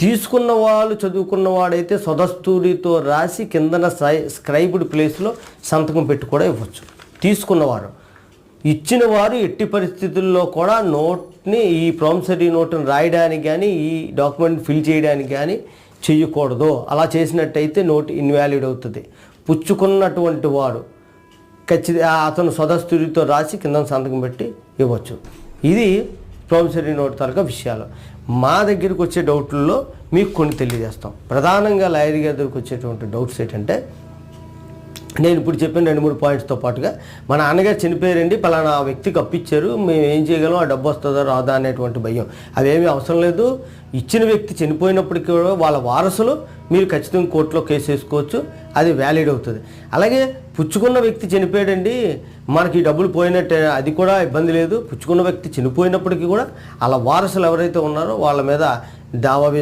తీసుకున్న వాళ్ళు చదువుకున్న వాడైతే స్వదస్తూరితో రాసి కిందన స్క్రైబ్డ్ ప్లేస్లో సంతకం పెట్టి కూడా ఇవ్వచ్చు. తీసుకున్నవారు ఇచ్చిన వారు ఎట్టి పరిస్థితుల్లో కూడా నోట్ని ఈ ప్రామిసరీ నోట్ని రాయడానికి కానీ ఈ డాక్యుమెంట్ ఫిల్ చేయడానికి కానీ చెయ్యకూడదు. అలా చేసినట్టయితే నోట్ ఇన్వాలిడ్ అవుతుంది. పుచ్చుకున్నటువంటి వాడు అతను స్వదస్తూరితో రాసి కింద సంతకం పెట్టి ఇవ్వచ్చు. ఇది ప్రామిసరీ నోట్ తాలూకా విషయాలు. మా దగ్గరికి వచ్చే డౌట్లలో మీకు కొన్ని తెలియజేస్తాం. ప్రధానంగా లాయర్ గారి దగ్గరికి వచ్చేటువంటి డౌట్స్ ఏంటంటే, నేను ఇప్పుడు చెప్పిన 2-3 పాయింట్స్తో పాటుగా మా నాన్నగారు చనిపోయారండి, పలానా వ్యక్తికి అప్పిచ్చారు, మేము ఏం చేయగలం, ఆ డబ్బు వస్తుందా రాదా అనేటువంటి భయం. అవేమీ అవసరం లేదు. ఇచ్చిన వ్యక్తి చనిపోయినప్పటికీ కూడా వాళ్ళ వారసులు మీరు ఖచ్చితంగా కోర్టులో కేసు వేసుకోవచ్చు, అది వ్యాలిడ్ అవుతుంది. అలాగే పుచ్చుకున్న వ్యక్తి చనిపోయాడండి, మనకి డబ్బులు పోయినట్టే, అది కూడా ఇబ్బంది లేదు. పుచ్చుకున్న వ్యక్తి చనిపోయినప్పటికీ కూడా వాళ్ళ వారసులు ఎవరైతే ఉన్నారో వాళ్ళ మీద దావా వేసుకు